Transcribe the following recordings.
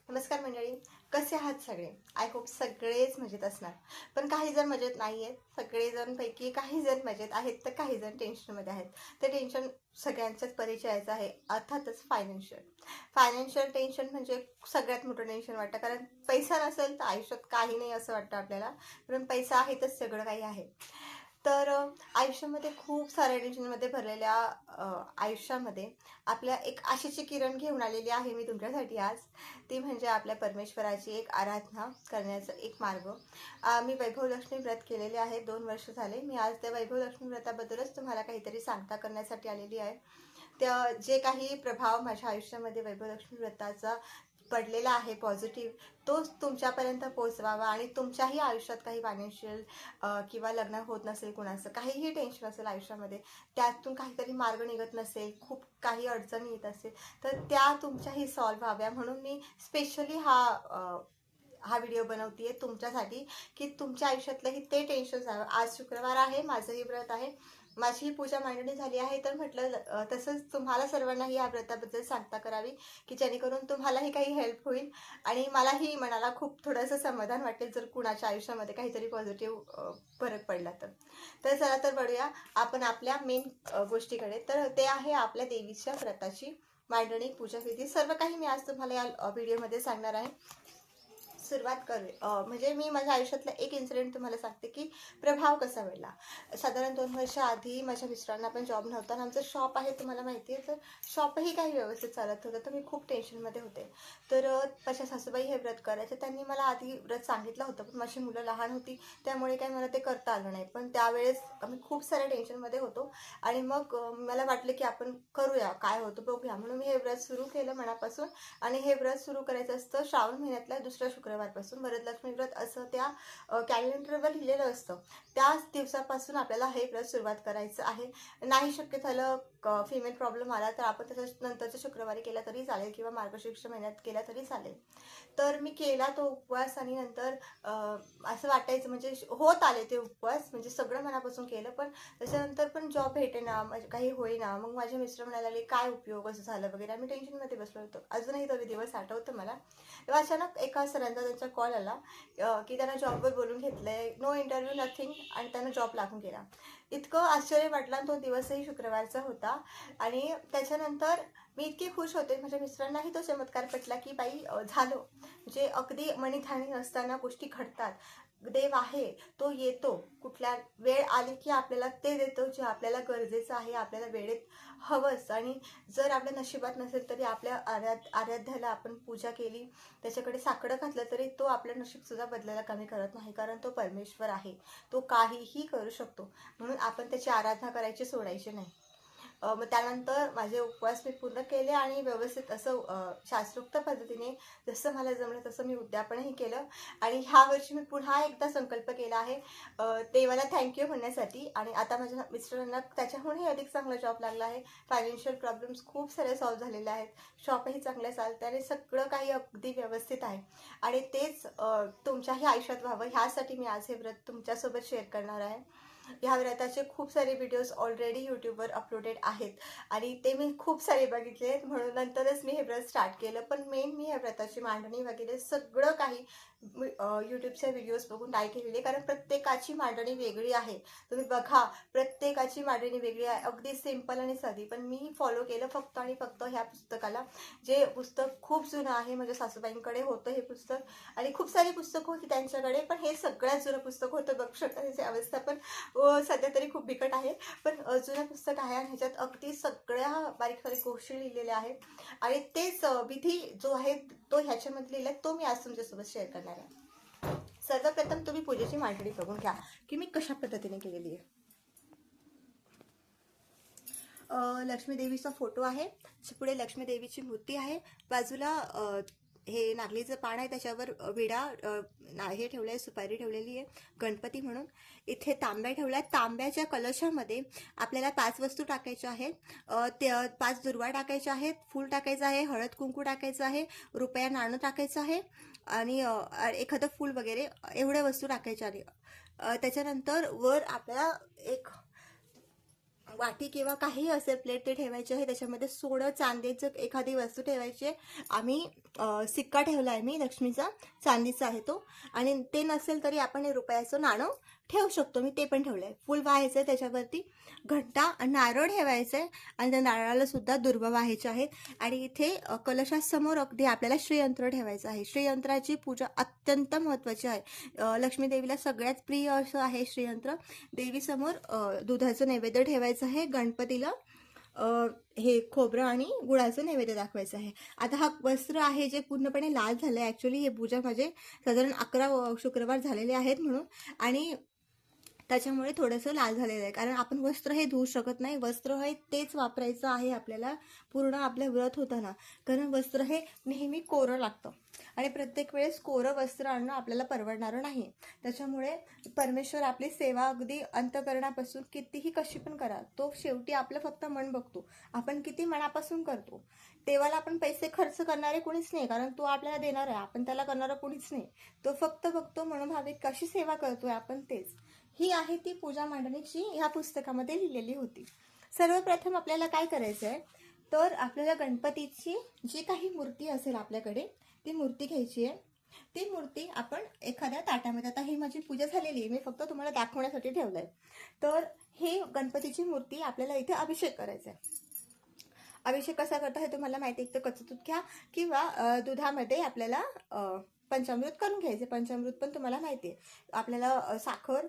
नमस्कार मंडळी, कसे आहात सगळे? आय होप सगळेच मजेत असणार. पण काही जण मजेत नाही आहेत. सगळेजण पैकी काही जण मजेत आहेत तर काही जण टेन्शनमध्ये आहेत. ते टेन्शन सगळ्यांच्याच परिचयाचं आहे, अर्थातच फायनान्शियल. फायनान्शियल टेन्शन म्हणजे सगळ्यात मोठं टेन्शन वाटतं, कारण पैसा नसेल तर आयुष्यात काही नाही असं वाटतं आपल्याला. कारण पैसा आहे तर सगळं काही आहे. तर आयुष्यामध्ये खूप साऱ्या टेन्शनमध्ये भरलेल्या आयुष्यामध्ये आपल्या एक आशेची किरण घेऊन आलेली आहे मी तुमच्यासाठी आज. ती म्हणजे आपल्या परमेश्वराची एक आराधना करण्याचा एक मार्ग. मी वैभवलक्ष्मी व्रत केलेले आहे, 2 वर्ष झाले. मी आज त्या वैभवलक्ष्मी व्रताबद्दलच तुम्हाला काहीतरी सांगता करण्यासाठी आलेली आहे. त्या जे काही प्रभाव माझ्या आयुष्यामध्ये वैभवलक्ष्मी व्रताचा पडलेला आहे पॉझिटिव्ह, तोच तुमच्यापर्यंत पोहोचवावा आणि तुमच्याही आयुष्यात काही फायनान्शियल किंवा लग्न होत नसेल, कुणाचं काहीही टेन्शन असेल आयुष्यामध्ये, त्यातून काहीतरी मार्ग निघत नसेल, खूप काही अडचणी येत असेल, तर त्या तुमच्याही सॉल्व्ह व्हाव्या म्हणून मी स्पेशली हा व्हिडिओ बनवते आहे तुमच्यासाठी, की तुमच्या आयुष्यातलंही ते टेन्शन जावं. आज शुक्रवार आहे, माझंही व्रत आहे, माझी पूजा मांडणी झाली आहे, तर म्हटलं तसंच तुम्हाला सर्वांनाही या व्रताबद्दल सांगता करावी, की जेणेकरून तुम्हालाही काही हेल्प होईल आणि मलाही मनाला खूप थोडंसं समाधान वाटेल जर कुणाच्या आयुष्यामध्ये काहीतरी पॉझिटिव्ह फरक पडला तर. तर चला तर वळूया आपण आपल्या मेन गोष्टीकडे. तर ते आहे आपल्या देवीच्या व्रताची मांडणी, पूजाविधी, सर्व काही मी आज तुम्हाला या व्हिडिओमध्ये सांगणार आहे. सुरुवात म्हणजे मी माझ्या आयुष्यातला एक इन्सिडेंट तुम्हाला सांगते की प्रभाव कसा वेळला. साधारण 2 वर्ष आधी माझ्या मिस्टरांना पण जॉब नव्हता आणि आमचं शॉप आहे तुम्हाला माहिती आहे. तर शॉपही काही व्यवस्थित चालत होतं, तर मी खूप टेन्शनमध्ये होते. तर माझ्या सासूबाई हे व्रत करायचे. त्यांनी मला आधी व्रत सांगितलं होतं, पण माझी मुलं लहान होती त्यामुळे काही मला ते करता आलं नाही. पण त्यावेळेस आम्ही खूप साऱ्या टेन्शनमध्ये होतो आणि मग मला वाटलं की आपण करूया, काय होतं बघूया, म्हणून मी हे व्रत सुरू केलं मनापासून. आणि हे व्रत सुरू करायचं असतं श्रावण महिन्यातल्या दुसऱ्या शुक्रवारपासून. वरदलक्ष्मी व्रत असं त्या कॅलेंडरवर लिहिलेलं असतं. त्याच दिवसापासून आपल्याला हे व्रत सुरुवात करायचं आहे. नाही शक्य झालं, फिमेल प्रॉब्लेम आला तर आपण त्याच्या नंतरच्या शुक्रवारी केला तरी चालेल किंवा मार्गशीर्ष महिन्यात केला तरी चालेल. तर मी केला तो उपवास आणि नंतर असं वाटायचं म्हणजे होत आले ते उपवास, म्हणजे सगळं मनापासून केलं. पण त्याच्यानंतर पण जॉब भेटेना, म्हणजे काही होईना. मग माझे मिस्टर म्हणायला लागले काय उपयोग, असं झालं वगैरे. आम्ही टेन्शनमध्ये बसलो होतो. अजूनही तो दिवस आठवतो मला. तेव्हा अचानक एका सरांचा त्यांचा कॉल आला की त्यांना जॉबवर बोलून घेतलंय, नो इंटरव्ह्यू नथिंग, आणि त्यांना जॉब लागून गेला. इतकं आश्चर्य वाटलं. तो दिवसही शुक्रवारचा होता आणि त्याच्यानंतर मी इतकी खुश होते. माझ्या मिस्टरांनाही तो चमत्कार पटला की बाई झालं, म्हणजे अगदी मनीधाणी नसताना गोष्टी घडतात. देव आहे, तो येतो, कुठल्या वेळ आली की आपल्याला ते देतो जे आपल्याला गरजेचं आहे, आपल्याला वेळेत हवंच. आणि जर आपल्या नशिबात नसेल तरी आपल्या आराध्याला आपण पूजा केली, त्याच्याकडे साकडं घातलं तरी तो आपलं नशीबसुद्धा बदलायला कमी करत नाही, कारण तो परमेश्वर आहे, तो काहीही करू शकतो. म्हणून आपण त्याची आराधना करायची सोडायची नाही. मग त्यानंतर माझे उपवास मी पूर्ण केले आणि व्यवस्थित असं शास्त्रोक्त पद्धतीने जसं मला जमलं तसं मी उद्यापनही केलं. आणि ह्या वर्षी मी पुन्हा एकदा संकल्प केला आहे देवाला थँक्यू म्हणण्यासाठी. आणि आता माझ्या मिस्टरांना त्याच्याहूनही अधिक चांगला जॉब लागला आहे. फायनान्शियल प्रॉब्लेम्स खूप सारे सॉल्व्ह झालेले आहेत, शॉपही चांगल्या चालतं आणि सगळं काही अगदी व्यवस्थित आहे. आणि तेच तुमच्याही आयुष्यात व्हावं ह्यासाठी मी आज हे व्रत तुमच्यासोबत शेअर करणार आहे. ह्या व्रताचे खूप सारे व्हिडिओज ऑलरेडी यूट्यूबवर अपलोडेड आहेत आणि ते मी खूप सारे बघितले आहेत, म्हणून नंतरच मी हे व्रत स्टार्ट केलं. पण मेन मी ह्या व्रताची मांडणी वगैरे सगळं काही यूट्यूबच्या व्हिडिओज बघून नाही केलेली, कारण प्रत्येकाची मांडणी वेगळी आहे. तुम्ही बघा, प्रत्येकाची मांडणी वेगळी आहे, अगदी सिम्पल आणि साधी. पण मी फॉलो केलं फक्त आणि फक्त ह्या पुस्तकाला. जे पुस्तक खूप जुनं आहे, म्हणजे सासूबाईंकडे होतं हे पुस्तक आणि खूप सारी पुस्तकं होती त्यांच्याकडे, पण हे सगळ्यात जुनं पुस्तक होतं. बघू शकता त्याची अवस्था पण सध्या तरी खूप बिकट आहे, पण जुनं पुस्तक आहे आणि ह्याच्यात अगदी सगळ्या बारीक बारीक गोष्टी लिहिलेल्या आहेत. आणि तेच विधी जो आहे तो ह्याच्यामध्ये लिहिला, तो मी आज तुमच्यासोबत शेअर करणार आहे. सर्वप्रथम तुम्ही पूजेची मांडणी बघून घ्या की मी कशा पद्धतीने केलेली आहे. लक्ष्मी देवीचा फोटो आहे, पुढे लक्ष्मी देवीची मूर्ती आहे, बाजूला हे नागलीचं पान आहे, त्याच्यावर विडा हे ठेवलं आहे, सुपारी ठेवलेली आहे गणपती म्हणून. इथे तांब्या ठेवला आहे. तांब्याच्या कलशामध्ये आपल्याला 5 वस्तू टाकायच्या आहेत. ते 5 दुर्वा टाकायच्या आहेत, फूल टाकायचं आहे, हळद कुंकू टाकायचं आहे, रुपया नाणं टाकायचं आहे आणि एखादं फूल वगैरे एवढ्या वस्तू टाकायच्या आहे. त्याच्यानंतर वर आपल्याला एक वाटी किंवा काही असेल प्लेट ते ठेवायचे आहे. त्याच्यामध्ये सोनं चांदीचं एखादी वस्तू ठेवायची आहे. आम्ही सिक्का ठेवला आहे, मी लक्ष्मीचा चांदीचा आहे तो. आणि ते नसेल तरी आपण रुपयाचं नाणं ठेवू शकतो, मी ते पण ठेवलं आहे. फुल व्हायचं आहे, त्याच्यावरती घंटा नारळ ठेवायचं आहे आणि त्या नारळाला सुद्धा दुर्वा व्हायचे आहेत. आणि इथे कलशासमोर अगदी आपल्याला श्रीयंत्र ठेवायचं आहे. श्रीयंत्राची पूजा अत्यंत महत्त्वाची आहे. लक्ष्मी देवीला सगळ्यात प्रिय असं आहे श्रीयंत्र. देवीसमोर दुधाचं नैवेद्य ठेवायचं आहे. गणपतीला हे खोबरं आणि गुळाचं नैवेद्य दाखवायचं आहे. आता हा वस्त्र आहे जे पूर्णपणे लाल झालं आहे. ॲक्च्युली हे पूजा माझे साधारण 11 शुक्रवार झालेले आहेत म्हणून, आणि त्याच्यामुळे थोडंसं लाल झालेलं आहे. कारण आपण वस्त्र हे धुवू शकत नाही, वस्त्र हे तेच वापरायचं आहे आपल्याला पूर्ण आपलं व्रत होताना. कारण वस्त्र हे नेहमी कोरं लागतं आणि प्रत्येक वेळेस कोरं वस्त्र आणणं आपल्याला परवडणारं नाही. त्याच्यामुळे परमेश्वर आपली सेवा अगदी अंतःकरणापासून कितीही कशी पण करा, तो शेवटी आपलं फक्त मन बघतो. आपण किती मनापासून करतो. देवाला आपण पैसे खर्च करणारे कोणीच नाही, कारण तो आपल्याला देणार आहे, आपण त्याला करणारं कोणीच नाही. तो फक्त बघतो मनोभाविक कशी सेवा करतोय आपण, तेच. ही आहे ती पूजा मांडणीची ह्या पुस्तकामध्ये लिहिलेली होती. सर्वप्रथम आपल्याला काय करायचं आहे, तर आपल्याला गणपतीची जी काही मूर्ती असेल आपल्याकडे ती मूर्ती घ्यायची आहे. ती मूर्ती आपण एखाद्या ताटामध्ये, आता ही माझी पूजा झालेली आहे, मी फक्त तुम्हाला दाखवण्यासाठी ठेवलं आहे. तर ही गणपतीची मूर्ती आपल्याला इथे अभिषेक करायचा आहे. अभिषेक कसा करता हे तुम्हाला माहिती आहे. एक तर कच्चं दूध घ्या किंवा दुधामध्ये आपल्याला पंचामृत करून घ्यायचे. पंचामृत पण तुम्हाला माहिती आहे. आपल्याला साखर,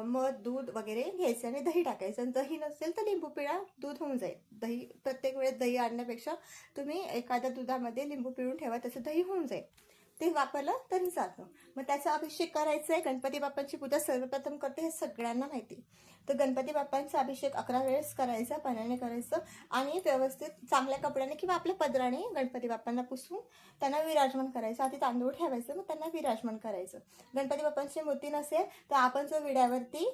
मध, दूध वगैरे घ्यायचं आणि दही टाकायचं. आणि दही नसेल तर लिंबू पिळा, दूध होऊन जाईल. दही प्रत्येक वेळेस दही आणण्यापेक्षा तुम्ही एखाद्या दुधामध्ये लिंबू पिळून ठेवा, तसं दही होऊन जाईल. ते वापरलं तरी चालतं. मग त्याचा अभिषेक करायचा आहे. गणपती बाप्पांची पूजा सर्वप्रथम करते हे सगळ्यांना माहिती. तर गणपती बाप्पांचा अभिषेक 11 वेळेस करायचा, पाण्याने करायचं आणि व्यवस्थित चांगल्या कपड्याने किंवा आपल्या पदराने गणपती बाप्पांना पुसून त्यांना विराजमान करायचं. आधी तांदूळ ठेवायचं, मग त्यांना विराजमान करायचं. गणपती बाप्पांची मूर्ती नसेल तर आपण जो विड्यावरती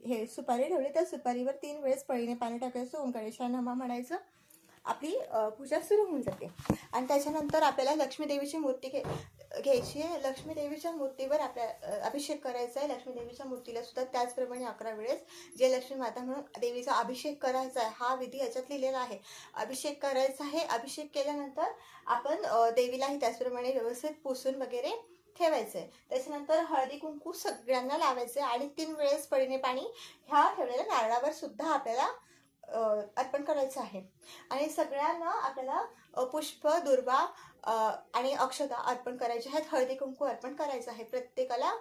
हे सुपारी ठेवली त्या सुपारीवर 3 वेळेस पळीने पाणी टाकायचं, ओम गणेशाय नमः म्हणायचं. आपली पूजा सुरू होऊन जाते. आणि त्याच्यानंतर आपल्याला लक्ष्मी देवीची मूर्ती घ्यायची आहे. लक्ष्मी देवीच्या मूर्तीवर आपल्या अभिषेक करायचा आहे. लक्ष्मी देवीच्या मूर्तीला सुद्धा त्याचप्रमाणे 11 वेळेस जे लक्ष्मी माता म्हणून देवीचा अभिषेक करायचा आहे, हा विधी याच्यात लिहिलेला आहे. अभिषेक करायचा आहे. अभिषेक केल्यानंतर आपण देवीलाही त्याचप्रमाणे व्यवस्थित पुसून वगैरे ठेवायचं आहे. त्याच्यानंतर हळदी कुंकू सगळ्यांना लावायचं आहे आणि 3 वेळेस पळीने पाणी ह्या ठेवलेल्या नारळावर सुद्धा आपल्याला अर्पण करायचं आहे. आणि सगळ्यांना आपल्याला पुष्प, दुर्वा आणि अक्षता अर्पण करायचे आहेत. हळदी कुंकू अर्पण करायचं आहे प्रत्येकाला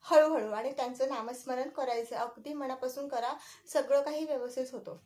हळूहळू, आणि त्यांचं नामस्मरण करायचं. अगदी मनापासून करा, सगळं काही व्यवस्थित होतं.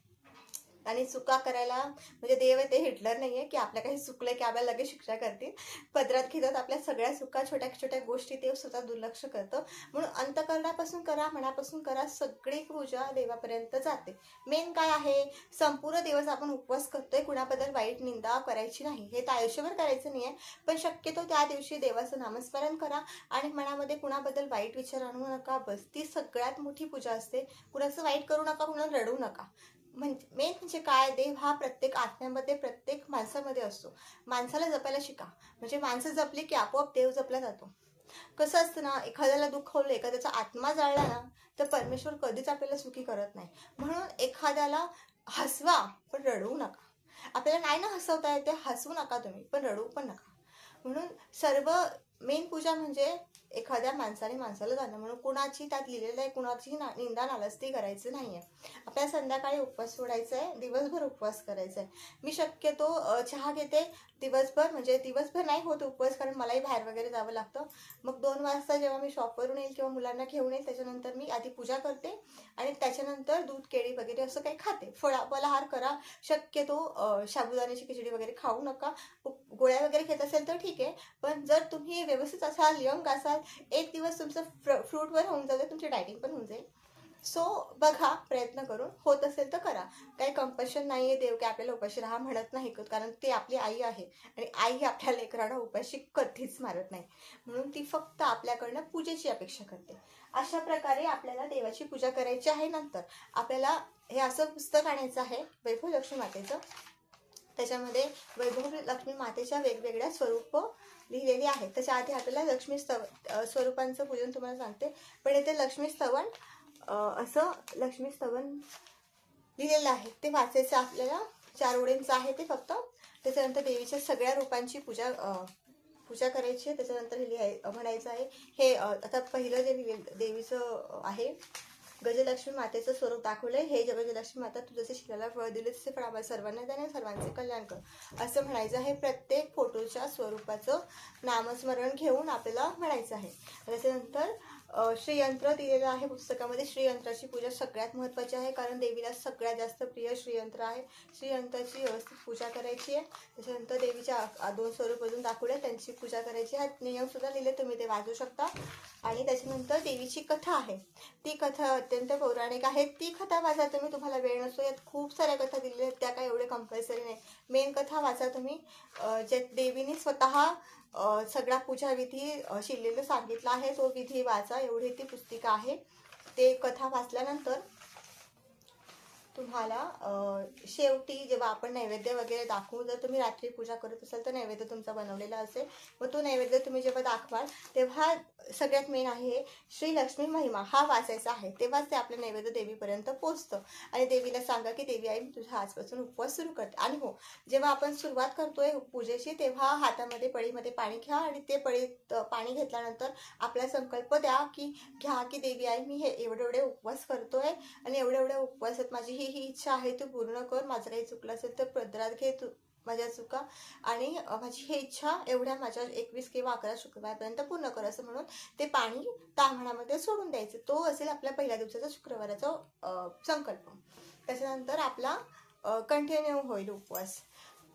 आणि चुका करायला म्हणजे देव ते हिटलर नाही आहे की आपल्या काही चुकलं की आपल्याला लगेच शिक्षा करतील. पदरात घेतात आपल्या सगळ्या चुका, छोट्या छोट्या गोष्टी ते सुद्धा दुर्लक्ष करतं. म्हणून अंतःकरणापासून करा, मनापासून करा, सगळी पूजा देवापर्यंत जाते. मेन काय आहे, संपूर्ण दिवस आपण उपवास करतोय, कुणाबद्दल वाईट निंदा करायची नाही. हे तर आयुष्यभर करायचं नाही आहे, पण शक्यतो त्या दिवशी देवाचं नामस्मरण करा आणि मनामध्ये कुणाबद्दल वाईट विचार आणू नका. बस ती सगळ्यात मोठी पूजा असते. कुणाचं वाईट करू नका, कुणाला रडू नका. म्हणजे मेन म्हणजे काय, देव हा प्रत्येक आत्म्यामध्ये, प्रत्येक माणसामध्ये असतो. माणसाला जपायला शिका, म्हणजे माणसं जपली की आपोआप देव जपला जातो. कसं असतं ना, एखाद्याला दुःखवलं, एखाद्याचा आत्मा जाळला ना, तर परमेश्वर कधीच आपल्याला सुखी करत नाही. म्हणून एखाद्याला हसवा पण रडवू नका. आपल्याला नाही ना हसवता येते, हसवू नका तुम्ही, पण रडवू पण नका. म्हणून सर्व मेन पूजा म्हणजे एखाद्या माणसाने माणसाला जाणं. म्हणून कुणाची त्यात लिहिलेलं आहे, कुणाची निंदा नालस्ती करायचं नाही आहे. आपल्याला संध्याकाळी उपवास सोडायचा आहे, दिवसभर उपवास करायचा आहे. मी शक्यतो चहा घेते दिवसभर, म्हणजे दिवसभर नाही होत उपवास, कारण मलाही बाहेर वगैरे जावं लागतं. मग 2 वाजता जेव्हा मी शॉपवरून येईल किंवा मुलांना घेऊन येईल, त्याच्यानंतर मी आधी पूजा करते आणि त्याच्यानंतर दूध, केळी वगैरे असं काही खाते. फलाहार करा. शक्यतो साबुदाण्याची खिचडी वगैरे खाऊ नका. गोळ्या वगैरे घेत असेल तर ठीक आहे, पण जर तुम्ही व्यवस्थित असाल, यंग असाल, एक दिवस तुमचं फ्रूटवर होऊन जाते, तुमची डायटिंग पण होऊन जाईल. सो बघा, प्रयत्न करून होत असेल तर करा. काही कंपल्शन नाही आहे, देव की आपल्याला उपाशी राहा म्हणत नाही, कारण ती आपली आई आहे आणि आई आपल्या लेकरांना उपाशी कधीच मारत नाही. म्हणून ती फक्त आपल्याकडनं पूजेची अपेक्षा करते. अशा प्रकारे आपल्याला देवाची पूजा करायची आहे. नंतर आपल्याला हे असं पुस्तक आणायचं आहे, वैभव लक्ष्मी मातेचं. त्याच्यामध्ये वैभव लक्ष्मी मातेच्या वेगवेगळ्या स्वरूप लिहिलेली आहेत. त्याच्या आधी आपल्याला लक्ष्मी स्वरूपांचं पूजन तुम्हाला सांगते. पण इथे लक्ष्मी स्तवन असं लक्ष्मी स्तवन लिहिलेलं आहे ते वाचायचं आपल्याला. 4 ओळींचं आहे ते फक्त. त्याच्यानंतर देवीच्या सगळ्या रूपांची पूजा करायची आहे. त्याच्यानंतर हे म्हणायचं आहे. हे आता पहिलं जे देवीचं आहे, गजलक्ष्मी मातेचं स्वरूप दाखवलंय. हे गजलक्ष्मी माता, तू जसे शिलाला फळ दिले तसे फळ आम्हाला सर्वांना द्या, सर्वांचे कल्याण कर, असं म्हणायचं आहे. प्रत्येक फोटोच्या स्वरूपाचं नामस्मरण घेऊन आपल्याला म्हणायचं आहे. त्याच्यानंतर श्रीयंत्र दिलेलं आहे पुस्तकामध्ये. श्रीयंत्राची पूजा सगळ्यात महत्त्वाची आहे, कारण देवीला सगळ्यात जास्त प्रिय श्रीयंत्र आहे. श्रीयंत्राची व्यवस्थित पूजा करायची आहे. त्याच्यानंतर देवीच्या 2 स्वरूप अजून दाखवले, त्यांची पूजा करायची आहे. नियमसुद्धा लिहिले, तुम्ही ते वाचू शकता. आणि त्याच्यानंतर देवीची कथा आहे. ती कथा अत्यंत पौराणिक आहे. ती कथा वाचा तुम्ही, तुम्हाला वेळ नसतो. यात खूप साऱ्या कथा दिलेल्या आहेत, त्या काय एवढे कंपल्सरी नाही. मेन कथा वाचा तुम्ही. जे देवीने स्वतः सगळा पूजाविधी शिल्लेलं सांगितलं आहे, तो विधी वाचा. एवढी ती पुस्तिका आहे. ते कथा वाचल्यानंतर तुम्हाला शेवटी जेव्हा आपण नैवेद्य वगैरे दाखवू, जर तुम्ही रात्री पूजा करत असाल तर नैवेद्य तुमचा बनवलेला असेल, व तो नैवेद्य तुम्ही जेव्हा दाखवाल तेव्हा सगळ्यात मेन आहे श्री लक्ष्मी महिमा हा वाचायचा आहे. तेव्हाच ते आपलं नैवेद्य देवीपर्यंत पोचतं. आणि देवीला सांगा की देवी आई, मी तुझ्या आजपासून उपवास सुरू करते. आणि हो, जेव्हा आपण सुरुवात करतोय पूजेची तेव्हा हातामध्ये पळीमध्ये पाणी घ्या, आणि ते पळीत पाणी घेतल्यानंतर आपला संकल्प द्या की देवी आई, मी हे एवढे उपवास करतोय, आणि एवढ्या उपवासात माझी ही इच्छा आहे, तू पूर्ण कर. माझं काही चुकलं असेल तर पदरात घे तू माझ्या चुका, आणि माझी ही इच्छा एवढ्या माझ्या 21 किंवा 11 शुक्रवारपर्यंत पूर्ण कर, असं म्हणून ते पाणी ताम्हणामध्ये सोडून द्यायचं. तो असेल आपल्या पहिल्या दिवसाचा शुक्रवाराचा संकल्प. त्याच्यानंतर आपला कंटिन्यू होईल उपवास.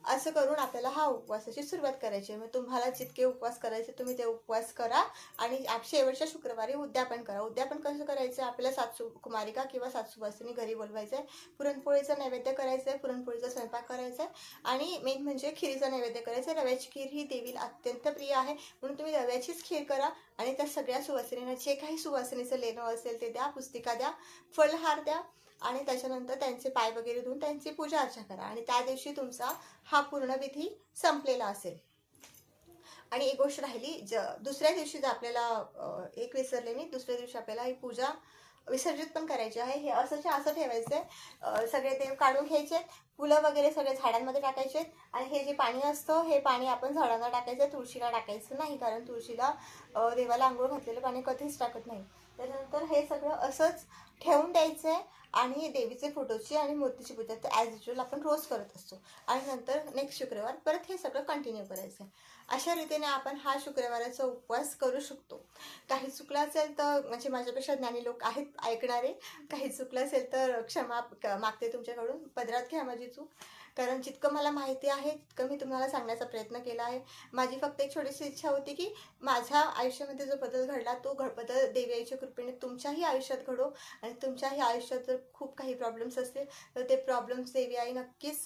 असं करून आपल्याला हा उपवासाची सुरुवात करायची आहे. मग तुम्हाला जितके उपवास करायचे तुम्ही ते उपवास करा, आणि शेवटच्या शुक्रवारी उद्यापन करा. उद्यापन कसं करायचं, आपल्याला 7 कुमारिका किंवा 7 सुवासिनी घरी बोलवायचं आहे. पुरणपोळीचा नैवेद्य करायचं आहे, पुरणपोळीचा स्वयंपाक करायचा आहे, आणि मेन म्हणजे खिरीचा नैवेद्य करायचा आहे. रव्याची खीर ही देवीला अत्यंत प्रिय आहे, म्हणून तुम्ही रव्याचीच खीर करा. आणि त्या सगळ्या सुवासिनींना जे काही सुवासिनीचं लेणं असेल ते द्या, पुस्तिका द्या, फलहार द्या, आणि त्याच्यानंतर त्यांचे पाय वगैरे धुवून त्यांची पूजा अर्चा करा. आणि त्या दिवशी तुमचा हा पूर्ण विधी संपलेला असेल. आणि एक गोष्ट राहिली, दुसऱ्या दिवशी जर आपल्याला एक विसरले मी, दुसऱ्या दिवशी आपल्याला ही पूजा विसर्जित पण करायची आहे. हे असं ठेवायचंय, सगळे देव काढून घ्यायचे, फुलं वगैरे सगळे झाडांमध्ये टाकायचे, आणि हे जे पाणी असतं हे पाणी आपण झाडांना टाकायचं, तुळशीला टाकायचं नाही, कारण तुळशीला देवाला आंघोळ घातलेलं पाणी कधीच टाकत नाही. त्याच्यानंतर हे सगळं असंच ठेवून द्यायचं आहे. आणि देवीचे फोटोची आणि मूर्तीची पूजा तर ॲज युजल आपण रोज करत असतो. आणि नंतर नेक्स्ट शुक्रवार परत हे सगळं कंटिन्यू करायचं आहे. अशा रीतीने आपण हा शुक्रवाराचा उपवास करू शकतो. काही चुकलं असेल तर, म्हणजे माझ्यापेक्षा ज्ञानी लोक आहेत ऐकणारे, काही चुकलं असेल तर क्षमा मागते तुमच्याकडून. पदरात घ्या माझी चूक, कारण जितकं मला माहिती आहे तितकं मी तुम्हाला सांगण्याचा प्रयत्न केला आहे. माझी फक्त एक छोटीशी इच्छा होती की माझ्या आयुष्यामध्ये जो बदल घडला तो बदल देवी आईच्या कृपेने तुमच्याही आयुष्यात घडो, आणि तुमच्याही आयुष्यात जर खूप काही प्रॉब्लेम्स असतील तर ते प्रॉब्लेम्स देवी आई नक्कीच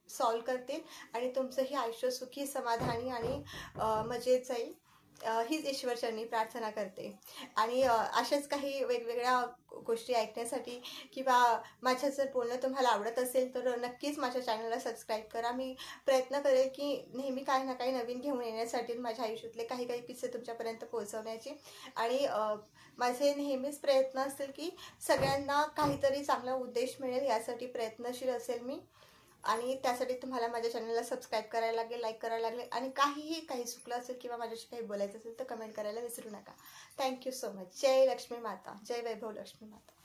सॉल्व करतील, आणि तुमचंही आयुष्य सुखी, समाधानी आणि मजेत जाईल. हीच ईश्वरचरणी प्रार्थना करते. आणि अशाच काही वेगवेगळ्या गोष्टी ऐकण्यासाठी किंवा माझं जर बोलणं तुम्हाला आवडत असेल तर नक्कीच माझ्या चॅनलला सबस्क्राईब करा. मी प्रयत्न करेल की नेहमी काही ना काही नवीन घेऊन येण्यासाठी, माझ्या आयुष्यातले काही किस्से तुमच्यापर्यंत पोहोचवण्याची. आणि माझे नेहमीच प्रयत्न असतील की सगळ्यांना काहीतरी चांगला उद्देश मिळेल यासाठी प्रयत्नशील असेल मी. आणि त्यासाठी तुम्हाला माझ्या चॅनलला सबस्क्राईब करायला लागेल, लाईक करायला लागेल, आणि काही चुकलं असेल किंवा माझ्याशी काही बोलायचं असेल तर कमेंट करायला विसरू नका. Thank you so much. जय लक्ष्मी माता, जय वैभव लक्ष्मी माता.